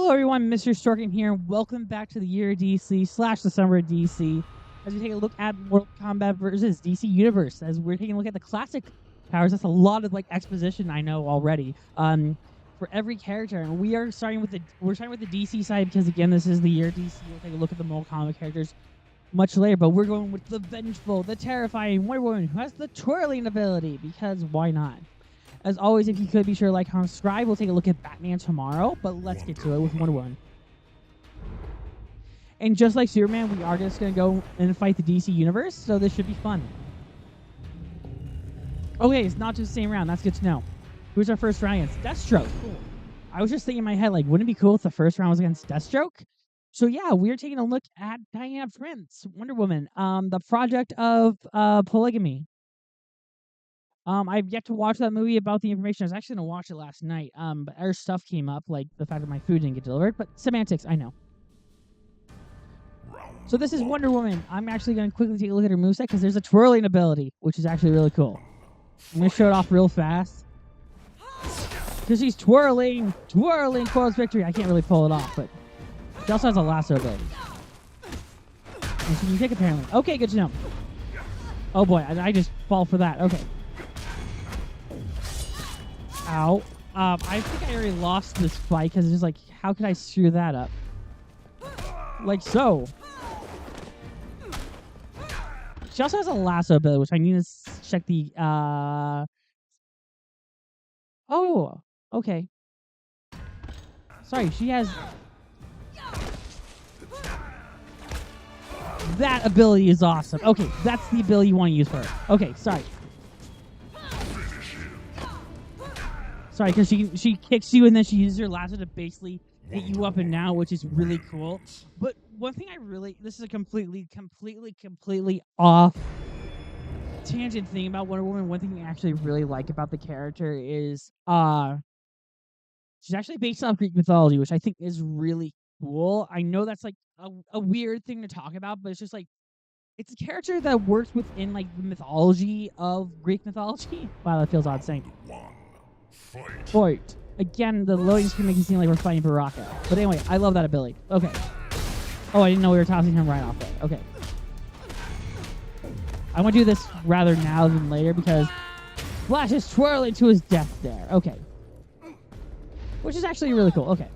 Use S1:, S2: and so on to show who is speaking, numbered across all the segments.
S1: Hello everyone, Mr. Storkin here, and welcome back to the year of DC / the summer of DC as we take a look at Mortal Kombat versus DC Universe, as we're taking a look at the classic powers. That's a lot of exposition I know already. For every character, and we are starting with the DC side because again this is the year of DC. We'll take a look at the Mortal Kombat characters much later, but we're going with the vengeful, the terrifying Wonder Woman who has the twirling ability, because why not? As always, if you could, be sure to like, comment, subscribe. We'll take a look at Batman tomorrow, but let's get to it with Wonder Woman. And just like Superman, we are just going to go and fight the DC Universe, so this should be fun. Okay, it's not just the same round. That's good to know. Who's our first round against? Deathstroke. Cool. I was just thinking in my head, wouldn't it be cool if the first round was against Deathstroke? So yeah, we're taking a look at Diana Prince, Wonder Woman, the project of polygamy. I've yet to watch that movie about the information. I was actually going to watch it last night, but our stuff came up, like the fact that my food didn't get delivered, but semantics, I know. So this is Wonder Woman. I'm actually going to quickly take a look at her moveset because there's a twirling ability, which is actually really cool. I'm going to show it off real fast. Because she's twirling towards victory. I can't really pull it off, but she also has a lasso ability. And she can kick apparently. Okay, good to know. Oh boy, I just fall for that. Okay. Ow. I think I already lost this fight because it's just how could I screw that up? Like so. She also has a lasso ability, which I need to check the, Oh, okay. Sorry, she has... That ability is awesome. Okay, that's the ability you want to use for her. Okay, sorry. Sorry, because she kicks you and then she uses her lasso to basically hit you up and down, which is really cool. But one thing this is a completely off tangent thing about Wonder Woman. One thing I actually really like about the character is she's actually based on Greek mythology, which I think is really cool. I know that's a weird thing to talk about, but it's just it's a character that works within the mythology of Greek mythology. Wow, that feels odd saying. Fight. Again, the loading screen makes it seem like we're fighting Baraka. But anyway, I love that ability. Okay. Oh, I didn't know we were tossing him right off there. Okay. I want to do this rather now than later because Flash is twirling to his death there. Okay. Which is actually really cool. Okay.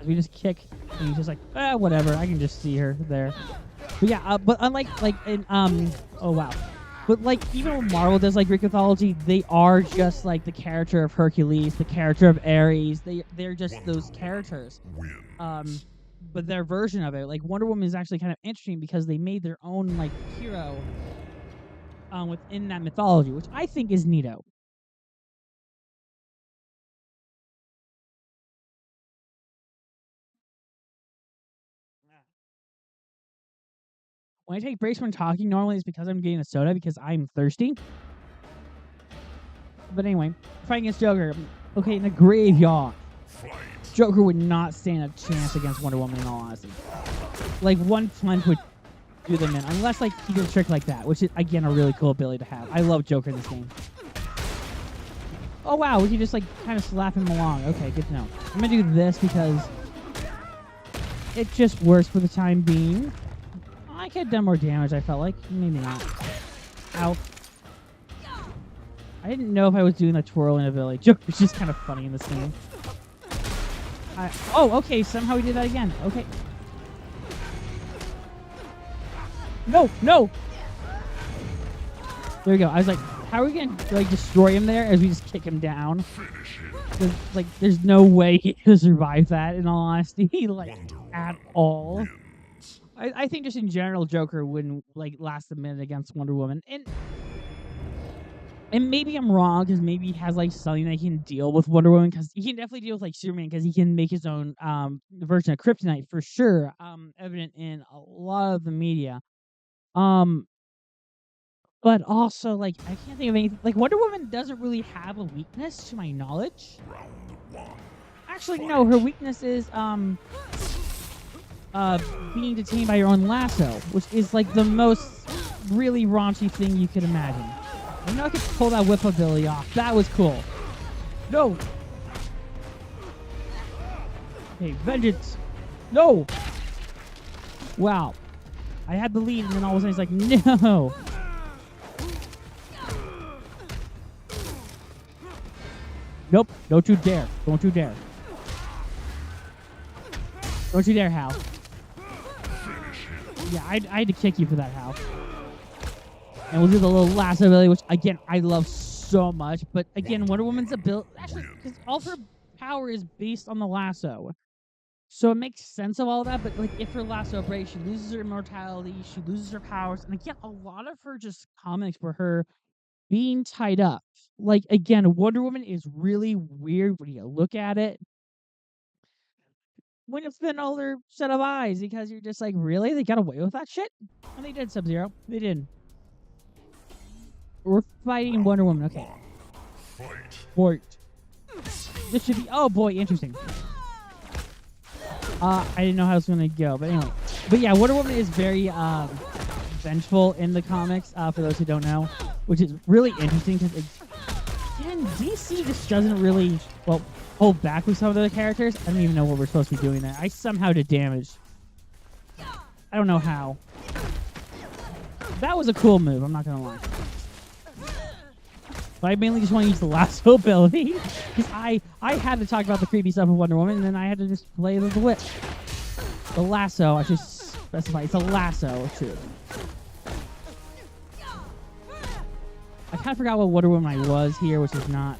S1: As we just kick, and he's just whatever. I can just see her there. But yeah, but unlike in oh wow. But even when Marvel does Greek mythology, they are just the character of Hercules, the character of Ares. They're just those characters. But their version of it, Wonder Woman, is actually kind of interesting because they made their own hero within that mythology, which I think is neato. When I take breaks when talking, normally it's because I'm getting a soda because I'm thirsty. But anyway, fighting against Joker. Okay, in the graveyard. Joker would not stand a chance against Wonder Woman in all honesty. One punch would do them in. Unless he did a trick like that, which is again a really cool ability to have. I love Joker in this game. Oh wow, we can just kind of slap him along. Okay, good to know. I'm gonna do this because it just works for the time being. I could have done more damage, I felt like. Maybe not. Ow. I didn't know if I was doing the twirling ability. Joker's just kind of funny in this game. Oh, okay. Somehow we did that again. Okay. No, no! There we go. I was how are we going to destroy him there as we just kick him down? There's no way he could survive that, in all honesty. At all. I think just in general, Joker wouldn't last a minute against Wonder Woman, and maybe I'm wrong because maybe he has something that he can deal with Wonder Woman, because he can definitely deal with Superman because he can make his own version of Kryptonite for sure. Evident in a lot of the media, but also I can't think of anything. Wonder Woman doesn't really have a weakness to my knowledge. Actually, no, her weakness is being detained by your own lasso, which is the most really raunchy thing you could imagine. I know I could pull that whip ability off. That was cool. No! Okay, vengeance. No. Wow. I had the lead, and then all of a sudden he's like, no. Nope. Don't you dare. Don't you dare. Don't you dare, Hal. Yeah, I had to kick you for that, Hal. And we'll do the little lasso ability, which, again, I love so much. But, again, Wonder Woman's ability... Actually, because all of her power is based on the lasso. So it makes sense of all that. But, like, if her lasso breaks, she loses her immortality. She loses her powers. And, again, a lot of her just comics were her being tied up. Like, again, Wonder Woman is really weird when you look at it. When it's been older set of eyes, because you're just like, really? They got away with that shit? And they did, Sub-Zero. They did. We're fighting Wonder Woman. Okay. Fight. This should be... Oh, boy. Interesting. I didn't know how it was going to go. But anyway. But yeah, Wonder Woman is very vengeful in the comics, for those who don't know. Which is really interesting because, again, DC just doesn't really... Well... hold back with some of the characters. I don't even know what we're supposed to be doing there. I somehow did damage. I don't know how. That was a cool move, I'm not gonna lie. But I mainly just want to use the lasso ability. Because I had to talk about the creepy stuff of Wonder Woman, and then I had to just play the whip. The lasso, I should specify. It's a lasso, too. I kind of forgot what Wonder Woman I was here, which is not...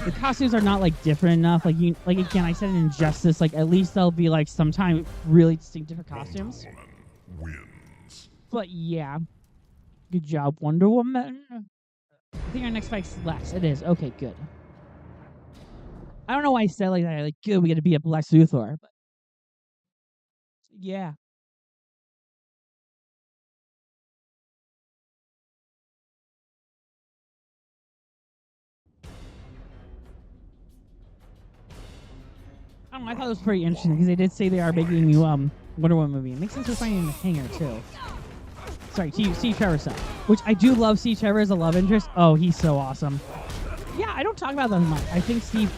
S1: The costumes are not, like, different enough. Like, again, I said in Injustice, like, at least there'll be, like, sometime really distinct different costumes. Wins. But, yeah. Good job, Wonder Woman. I think our next fight's Lex. It is. Okay, good. I don't know why I said like that. Like, good, we gotta be a Lex Luthor. But, yeah. I don't know, I thought it was pretty interesting because they did say they are making a new Wonder Woman movie. It makes sense we're finding the hangar too. Sorry, Steve Trevor stuff. Which I do love Steve Trevor as a love interest. Oh, he's so awesome. Yeah, I don't talk about that much. I think Steve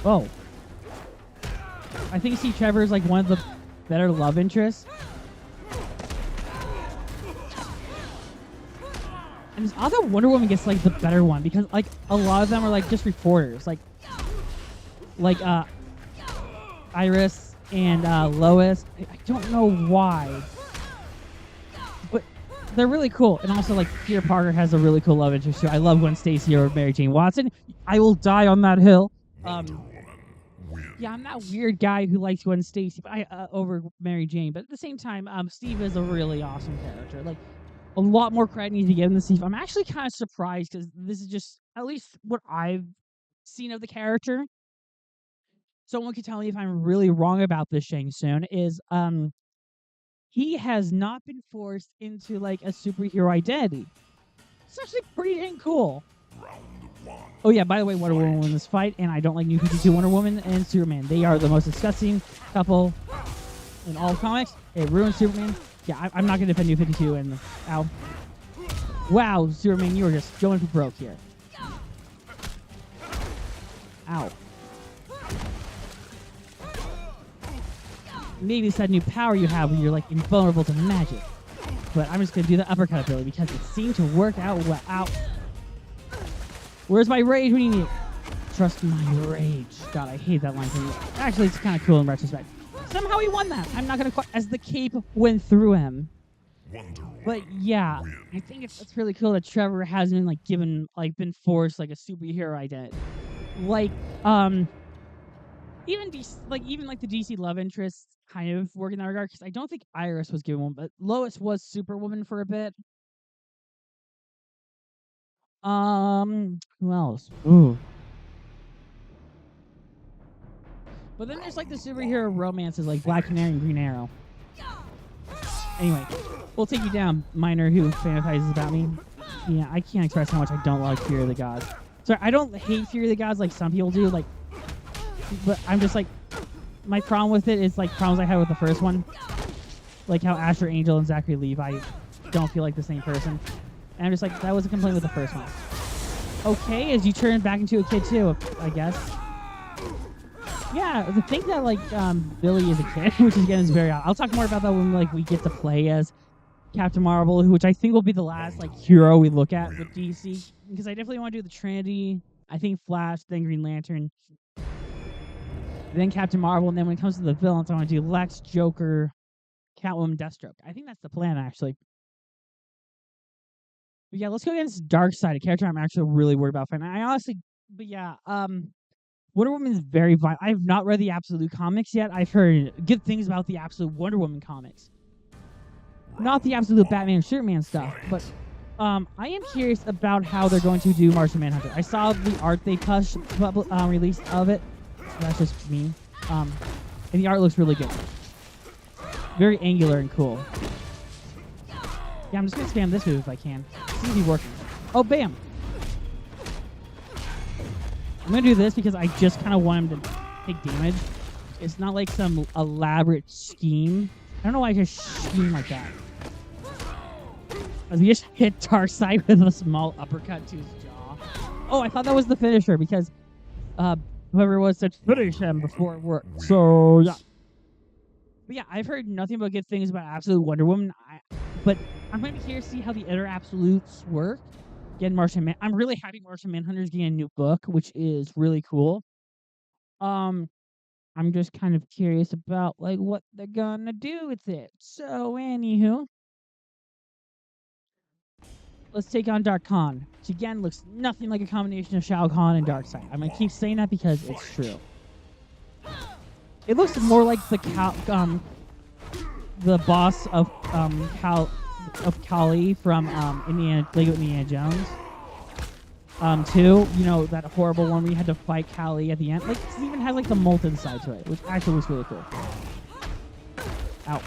S1: Trevor is like one of the better love interests. And this other Wonder Woman gets like the better one because like a lot of them are like just reporters. Like Iris and Lois. I don't know why, but they're really cool. And also, like, Peter Parker has a really cool love interest too. I love Gwen Stacy or Mary Jane Watson. I will die on that hill. Yeah, I'm that weird guy who likes Gwen Stacy over Mary Jane. But at the same time, Steve is a really awesome character. Like, a lot more credit needs to be given to Steve. I'm actually kind of surprised because this is just at least what I've seen of the character. Someone could tell me if I'm really wrong about this, Shang Tsung, is he has not been forced into like a superhero identity. It's actually pretty dang cool. Oh yeah, by the way, Wonder Woman won this fight, and I don't like New 52 Wonder Woman and Superman. They are the most disgusting couple in all comics. It ruins Superman. Yeah, I'm not gonna defend New 52 and ow. Wow, Superman, you were just going for broke here. Ow. Maybe it's that new power you have when you're like invulnerable to magic. But I'm just gonna do the uppercut ability because it seemed to work out well. Ow. Where's my rage when you need it? Trust my rage. God, I hate that line from you. Actually, it's kind of cool in retrospect. Somehow he won that. I'm not gonna quite as the cape went through him. But yeah, I think it's really cool that Trevor hasn't been like been forced like a superhero identity. Like even the DC love interests kind of work in that regard because I don't think Iris was given one, but Lois was Superwoman for a bit. Who else? Ooh. But then there's like the superhero romances like Black Canary and Green Arrow. Anyway, we'll take you down, Miner, who fantasizes about me. Yeah, I can't express how much I don't like Fury of the Gods. Sorry, I don't hate Fury of the Gods like some people do, like, but I'm just like, my problem with it is like problems I had with the first one. Like how Asher Angel and Zachary Levi don't feel like the same person. And I'm just like, that was a complaint with the first one. Okay, as you turn back into a kid too, I guess. Yeah, the thing that like Billy is a kid, which again is very odd. I'll talk more about that when like we get to play as Captain Marvel, which I think will be the last like hero we look at with DC, because I definitely want to do the Trinity. I think Flash, then Green Lantern, then Captain Marvel, and then when it comes to the villains, I want to do Lex, Joker, Catwoman, Deathstroke. I think that's the plan actually. But yeah, let's go against Darkseid, a character I'm actually really worried about fighting. I honestly, but yeah, Wonder Woman is very violent. I have not read the Absolute comics yet. I've heard good things about the Absolute Wonder Woman comics. Not the Absolute Batman Superman stuff, but I am curious about how they're going to do Martian Manhunter. I saw the art they released of it. That's just me. And the art looks really good. Very angular and cool. Yeah, I'm just going to spam this move if I can. Seems to be working. Oh, bam! I'm going to do this because I just kind of want him to take damage. It's not like some elaborate scheme. I don't know why I just scheme like that. As we just hit Darkseid with a small uppercut to his jaw. Oh, I thought that was the finisher because whoever it was said finish him before it worked. So, yeah. But yeah, I've heard nothing but good things about Absolute Wonder Woman. But I'm going to be curious to see how the other Absolutes work. Again, I'm really happy Martian Manhunter's getting a new book, which is really cool. I'm just kind of curious about like what they're gonna do with it. So, anywho, let's take on Dark Khan, which again looks nothing like a combination of Shao Kahn and Darkseid. I'm gonna keep saying that because it's true. It looks more like the boss of Kali from Lego Indiana Jones. Too, you know, that horrible one where you had to fight Kali at the end. Like, it even has like the molten side to it, which actually looks really cool. Ow.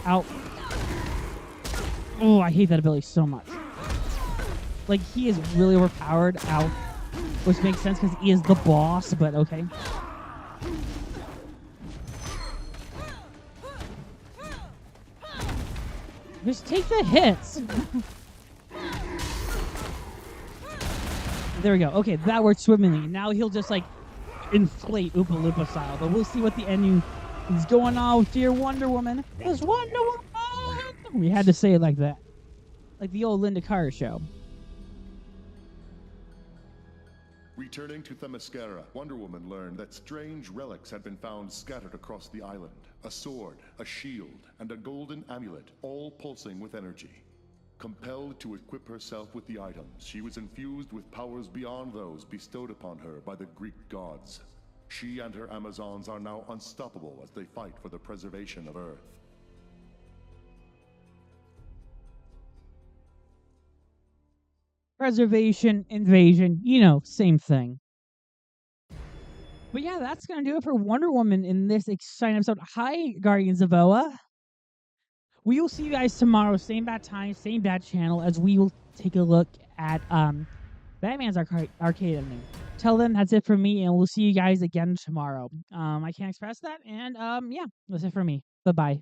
S1: Ow. Oh, I hate that ability so much. Like, he is really overpowered. Ow. Which makes sense because he is the boss, but okay. Just take the hits. There we go. Okay, that worked swimmingly. Now he'll just like inflate Oompa Loompa style. But we'll see what the ending is going on with dear Wonder Woman. It's Wonder Woman! We had to say it like that. Like the old Linda Carter show.
S2: Returning to Themyscira, Wonder Woman learned that strange relics had been found scattered across the island. A sword, a shield, and a golden amulet, all pulsing with energy. Compelled to equip herself with the items, she was infused with powers beyond those bestowed upon her by the Greek gods. She and her Amazons are now unstoppable as they fight for the preservation of Earth.
S1: Preservation, invasion, you know, same thing. But yeah, that's going to do it for Wonder Woman in this exciting episode. Hi, Guardians of Oa. We will see you guys tomorrow, same bad time, same bad channel, as we will take a look at Batman's arcade ending. Till then, that's it for me, and we'll see you guys again tomorrow. I can't express that, and yeah, that's it for me. Bye-bye.